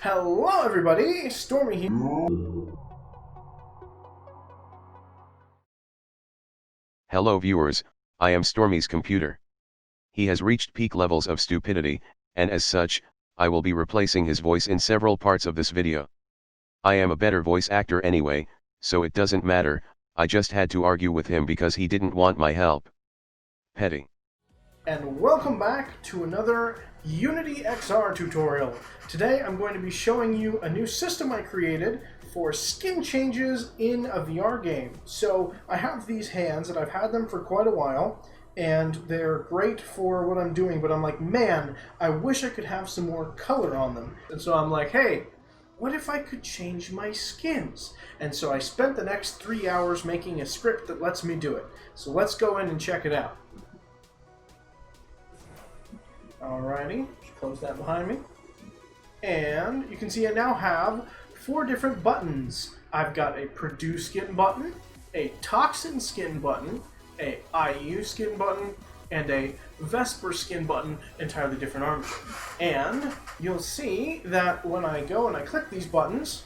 Hello everybody, Stormy here. Hello viewers, I am Stormy's computer. He has reached peak levels of stupidity, and as such, I will be replacing his voice in several parts of this video. I am a better voice actor anyway, so it doesn't matter, I just had to argue with him because he didn't want my help. Petty. And welcome back to another UnityXR tutorial. Today I'm going to be showing you a new system I created for skin changes in a VR game. So I have these hands and I've had them for quite a while and they're great for what I'm doing, but I'm like, man, I wish I could have some more color on them. And so I'm like, hey, what if I could change my skins? And so I spent the next 3 hours making a script that lets me do it. So let's go in and check it out. Alrighty, close that behind me. And you can see I now have 4 different buttons. I've got a Produce skin button, a Toxin skin button, a IU skin button, and a Vesper skin button, entirely different armor. And you'll see that when I go and I click these buttons,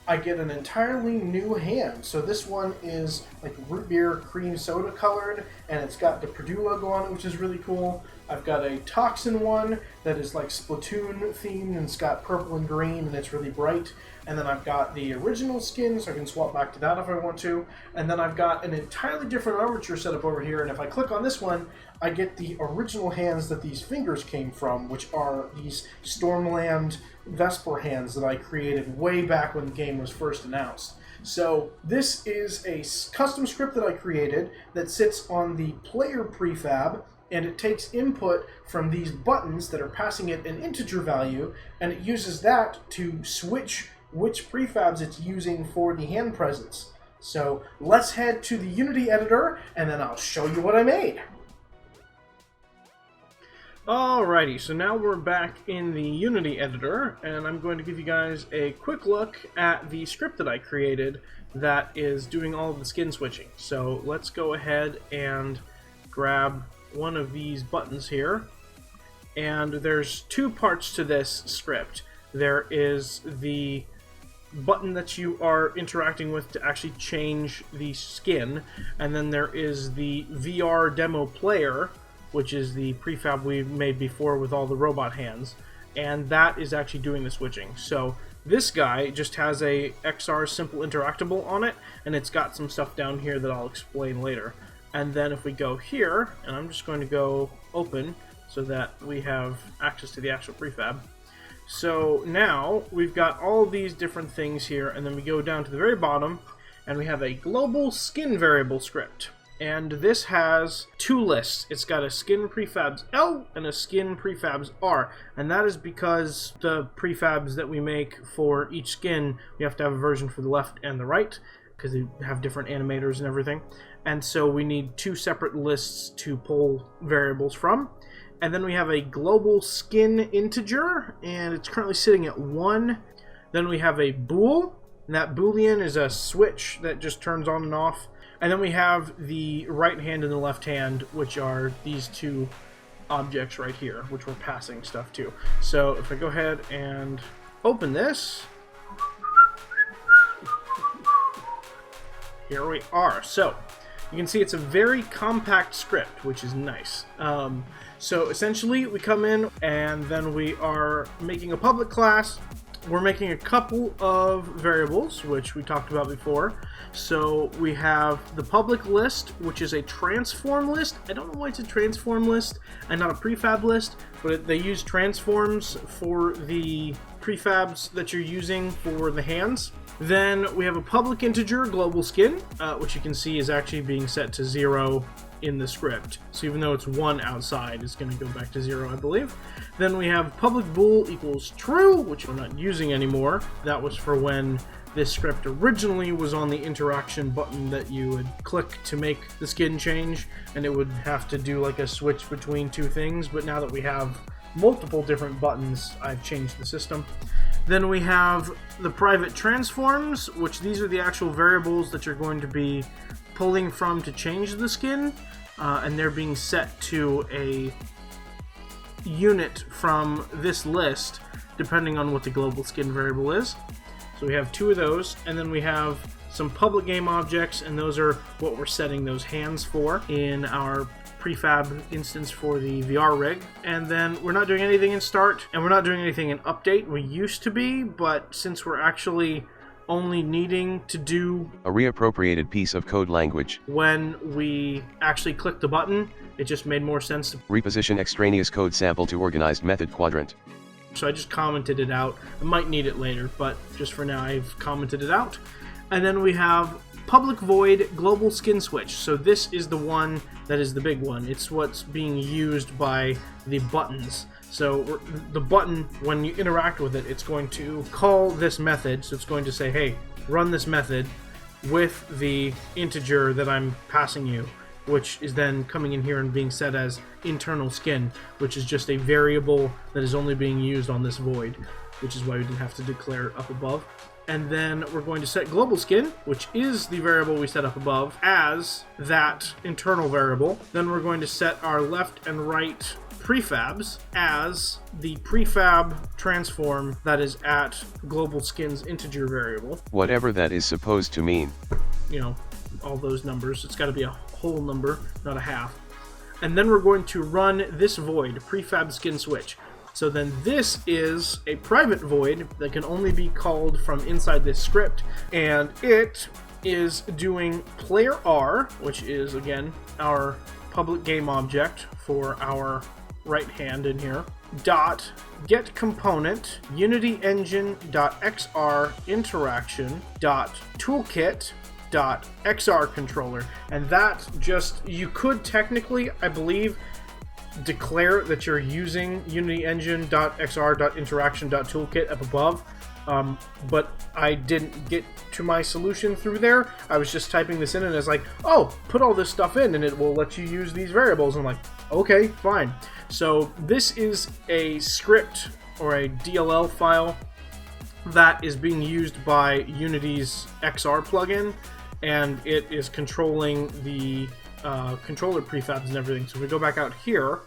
I get an entirely new hand. So this one is like root beer cream soda colored, and it's got the Purdue logo on it, which is really cool. I've got a Toxin one that is like Splatoon themed, and it's got purple and green, and it's really bright. And then I've got the original skin, so I can swap back to that if I want to. And then I've got an entirely different armature setup over here, and if I click on this one, I get the original hands that these fingers came from, which are these Stormland Vesper hands that I created way back when the game was first announced. So this is a custom script that I created that sits on the player prefab, and it takes input from these buttons that are passing it an integer value, and it uses that to switch which prefabs it's using for the hand presence. So let's head to the Unity editor, and then I'll show you what I made. Alrighty, so now we're back in the Unity editor, and I'm going to give you guys a quick look at the script that I created that is doing all of the skin switching. So let's go ahead and grab one of these buttons here, and there's 2 parts to this script. There is the button that you are interacting with to actually change the skin, and then there is the VR demo player, which is the prefab we made before with all the robot hands, and that is actually doing the switching. So this guy just has a XR simple interactable on it, and it's got some stuff down here that I'll explain later. And then if we go here, and I'm just going to go open so that we have access to the actual prefab. So now we've got all of these different things here, and then we go down to the very bottom, and we have a global skin variable script. And this has 2 lists. It's got a skin prefabs L and a skin prefabs R. And that is because the prefabs that we make for each skin, we have to have a version for the left and the right, because they have different animators and everything. And so we need 2 separate lists to pull variables from. And then we have a global skin integer, and it's currently sitting at 1. Then we have a bool, and that boolean is a switch that just turns on and off. And then we have the right hand and the left hand, which are these 2 objects right here, which we're passing stuff to. So if I go ahead and open this, here we are. So you can see it's a very compact script, which is nice. So essentially we come in and then we are making a public class. We're making a couple of variables, which we talked about before. So we have the public list, which is a transform list. I don't know why it's a transform list and not a prefab list, but they use transforms for the prefabs that you're using for the hands. Then we have a public integer global skin, which you can see is actually being set to 0 in the script. So even though it's 1 outside, it's going to go back to 0, I believe. Then we have public bool equals true, which we're not using anymore. That was for when this script originally was on the interaction button that you would click to make the skin change, and it would have to do like a switch between 2 things. But now that we have multiple different buttons, I've changed the system. Then we have the private transforms, which these are the actual variables that you're going to be pulling from to change the skin, and they're being set to a unit from this list, depending on what the global skin variable is. So we have 2 of those, and then we have some public game objects, and those are what we're setting those hands for in our prefab instance for the VR rig. And then we're not doing anything in start, and we're not doing anything in update. We used to be, but since we're actually only needing to do a reappropriated piece of code language when we actually click the button, it just made more sense to reposition extraneous code sample to organized method quadrant. So I just commented it out. I might need it later, but just for now I've commented it out. And then we have public void global skin switch. So this is the one that is the big one. It's what's being used by the buttons. So the button, when you interact with it, it's going to call this method. So it's going to say, hey, run this method with the integer that I'm passing you, which is then coming in here and being set as internal skin, which is just a variable that is only being used on this void, which is why we didn't have to declare it up above. And then we're going to set global skin, which is the variable we set up above, as that internal variable. Then we're going to set our left and right prefabs as the prefab transform that is at global skin's integer variable. Whatever that is supposed to mean. You know, all those numbers. It's got to be a whole number, not a half. And then we're going to run this void, prefab skin switch. So then this is a private void that can only be called from inside this script, and it is doing player R, which is again our public game object for our right hand in here, dot get component UnityEngine.xr interaction dot toolkit dot XR controller. And that just, you could technically, I believe, declare that you're using UnityEngine.xr.interaction.toolkit up above, but I didn't get to my solution through there. I was just typing this in and it's like, oh, put all this stuff in and it will let you use these variables. I'm like, okay, fine. So this is a script or a DLL file that is being used by Unity's XR plugin, and it is controlling the controller prefabs and everything. So if we go back out here,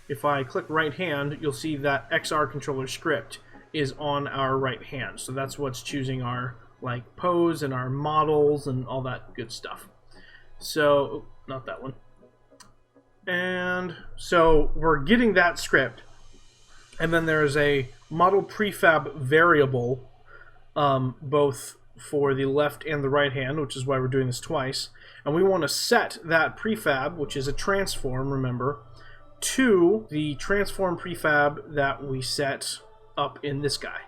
if I click right hand, you'll see that XR controller script is on our right hand. So that's what's choosing our like pose and our models and all that good stuff. So not that one. And so we're getting that script, and then there's a model prefab variable both for the left and the right hand, which is why we're doing this twice. And we want to set that prefab, which is a transform, remember, to the transform prefab that we set up in this guy.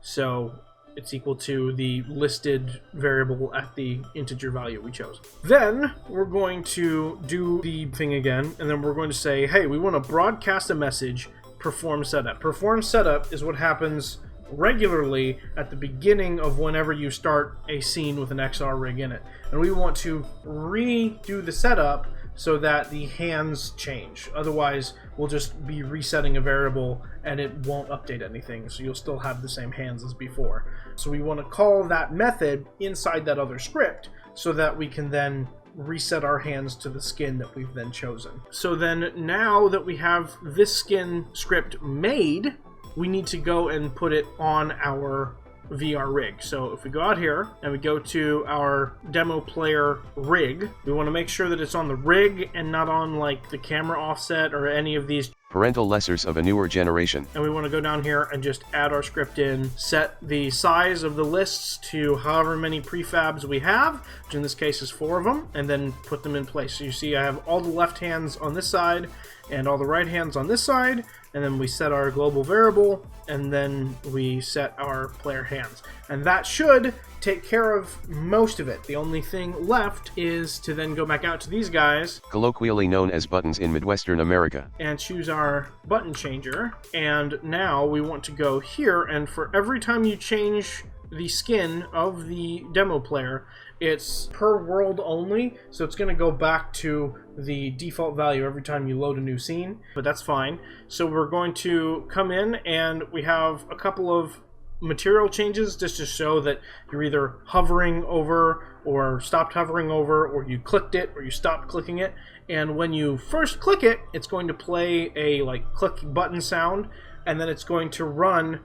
So it's equal to the listed variable at the integer value we chose. Then we're going to do the thing again, and then we're going to say, hey, we want to broadcast a message, perform setup. Perform setup is what happens regularly at the beginning of whenever you start a scene with an XR rig in it. And we want to redo the setup so that the hands change. Otherwise, we'll just be resetting a variable and it won't update anything, so you'll still have the same hands as before. So we want to call that method inside that other script so that we can then reset our hands to the skin that we've then chosen. So then now that we have this skin script made, we need to go and put it on our VR rig. So if we go out here and we go to our demo player rig, we want to make sure that it's on the rig and not on like the camera offset or any of these parental lessers of a newer generation. And we want to go down here and just add our script in, set the size of the lists to however many prefabs we have, which in this case is 4 of them, and then put them in place. So you see I have all the left hands on this side and all the right hands on this side, and then we set our global variable, and then we set our player hands. And that should take care of most of it. The only thing left is to then go back out to these guys, colloquially known as buttons in Midwestern America, and choose our button changer. And now we want to go here, and for every time you change the skin of the demo player, it's per world only, so it's going to go back to the default value every time you load a new scene, but that's fine. So we're going to come in, and we have a couple of material changes just to show that you're either hovering over or stopped hovering over, or you clicked it or you stopped clicking it. And when you first click it, it's going to play a like click button sound. and then it's going to run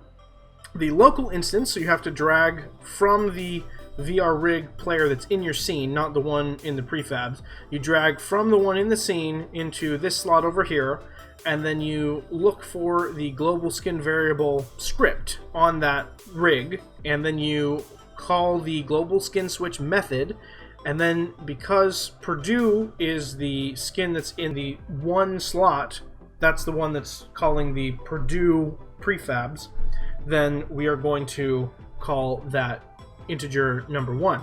the local instance, so you have to drag from the VR rig player that's in your scene, not the one in the prefabs. You drag from the one in the scene into this slot over here, and then you look for the global skin variable script on that rig, and then you call the global skin switch method, and then because Purdue is the skin that's in the one slot, that's the one that's calling the Purdue prefabs, then we are going to call that integer number 1.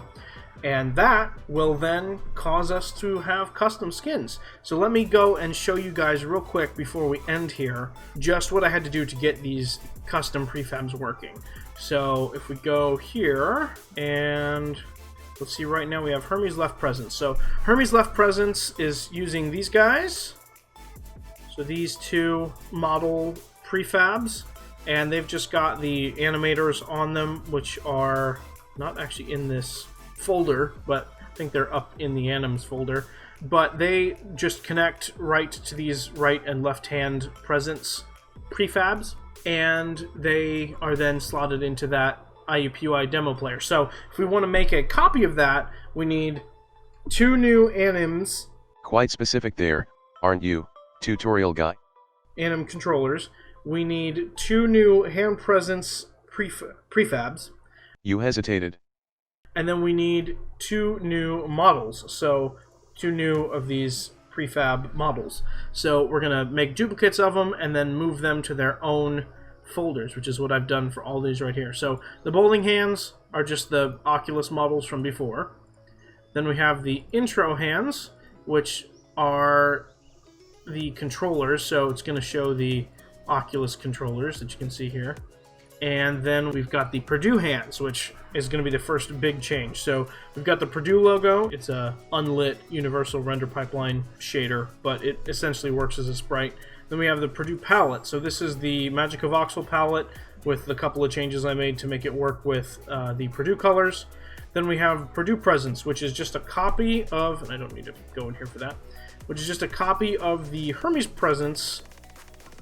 And that will then cause us to have custom skins. So let me go and show you guys real quick before we end here just what I had to do to get these custom prefabs working. So if we go here and let's see, right now we have Hermes Left Presence. So Hermes Left Presence is using these guys. So these two model prefabs, and they've just got the animators on them, which are not actually in this folder, but I think they're up in the anims folder. But they just connect right to these right and left hand presence prefabs, and they are then slotted into that IUPUI demo player. So if we want to make a copy of that, we need 2 new anims. Quite specific there, aren't you, tutorial guy? Anim controllers. We need 2 new hand presence prefabs. You hesitated. And then we need 2 new models. So 2 new of these prefab models. So we're going to make duplicates of them and then move them to their own folders, which is what I've done for all these right here. So the bowling hands are just the Oculus models from before. Then we have the intro hands, which are the controllers. So it's going to show the Oculus controllers that you can see here. And then we've got the Purdue hands, which is going to be the first big change. So we've got the Purdue logo. It's a unlit universal render pipeline shader, but it essentially works as a sprite. Then we have the Purdue palette. So this is the Magic of Voxel palette with a couple of changes I made to make it work with the Purdue colors. Then we have Purdue Presence, which is just a copy of, and I don't need to go in here for that, which is just a copy of the Hermes Presence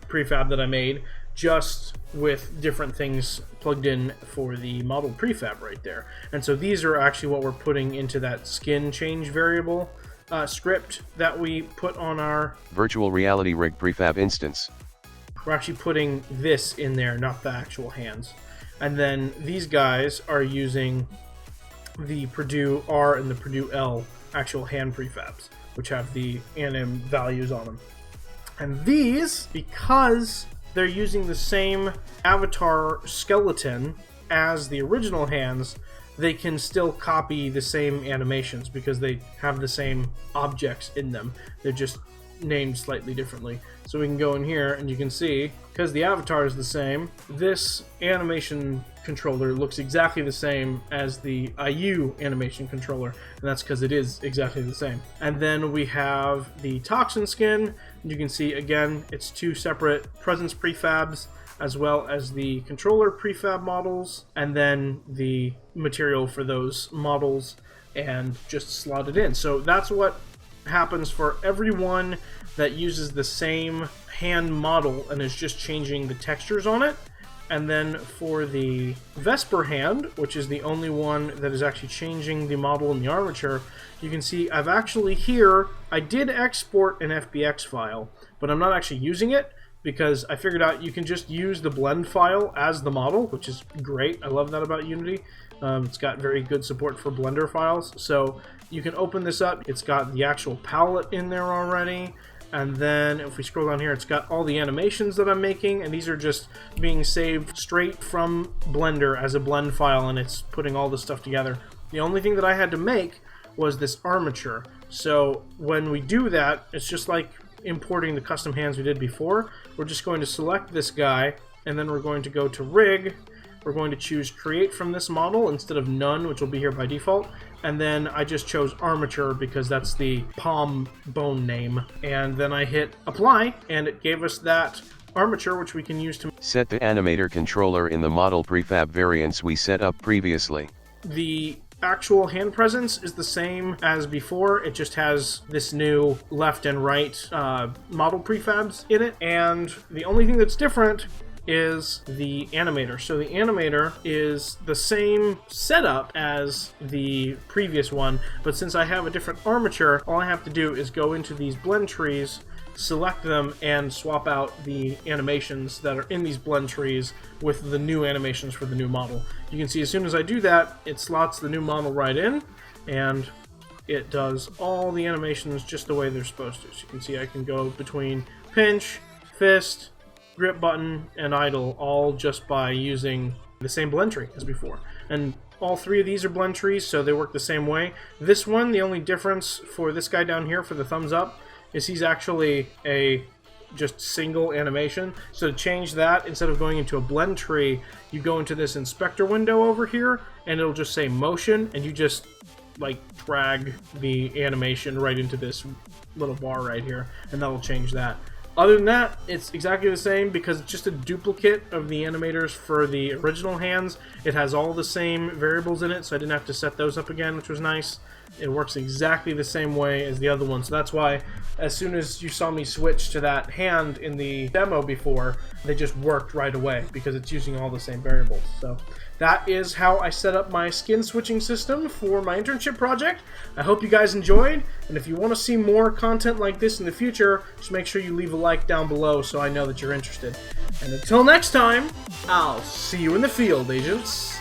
prefab that I made, just with different things plugged in for the model prefab right there. And so these are actually what we're putting into that skin change variable script that we put on our virtual reality rig prefab instance. We're actually putting this in there, not the actual hands. And then these guys are using the Purdue R and the Purdue L actual hand prefabs, which have the anim values on them. And these, because they're using the same avatar skeleton as the original hands, they can still copy the same animations because they have the same objects in them. They're just named slightly differently. So we can go in here and you can see, because the avatar is the same, this animation controller looks exactly the same as the IU animation controller, and that's because it is exactly the same. And then we have the Toxin skin. You can see again, it's 2 separate presence prefabs as well as the controller prefab models, and then the material for those models, and just slot it in. So that's what happens for everyone that uses the same hand model and is just changing the textures on it. And then for the Vesper hand, which is the only one that is actually changing the model and the armature, you can see I've actually here, I did export an FBX file, but I'm not actually using it because I figured out you can just use the blend file as the model, which is great. I love that about Unity. It's got very good support for Blender files. So you can open this up. It's got the actual palette in there already. And then if we scroll down here, it's got all the animations that I'm making, and these are just being saved straight from Blender as a blend file, and it's putting all this stuff together. The only thing that I had to make was this armature. So when we do that, it's just like importing the custom hands we did before. We're just going to select this guy, and then we're going to go to Rig. We're going to choose Create from this model instead of None, which will be here by default. And then I just chose Armature because that's the palm bone name. And then I hit Apply, and it gave us that armature, which we can use to set the animator controller in the model prefab variants we set up previously. The actual hand presence is the same as before. It just has this new left and right model prefabs in it. And the only thing that's different is the animator. So the animator is the same setup as the previous one, but since I have a different armature, all I have to do is go into these blend trees, select them, and swap out the animations that are in these blend trees with the new animations for the new model. You can see as soon as I do that, it slots the new model right in, and it does all the animations just the way they're supposed to. So you can see I can go between pinch, fist, grip button, and idle, all just by using the same blend tree as before. And all three of these are blend trees, so they work the same way. This one, the only difference for this guy down here for the thumbs up is he's actually a just single animation. So to change that, instead of going into a blend tree, you go into this inspector window over here, and it'll just say motion, and you just like drag the animation right into this little bar right here, and that'll change that. Other than that, it's exactly the same because it's just a duplicate of the animators for the original hands. It has all the same variables in it, so I didn't have to set those up again, which was nice. It works exactly the same way as the other one, so that's why as soon as you saw me switch to that hand in the demo before, they just worked right away because it's using all the same variables. So that is how I set up my skin switching system for my internship project. I hope you guys enjoyed, and if you want to see more content like this in the future, just make sure you leave a like down below so I know that you're interested. And until next time, I'll see you in the field, agents.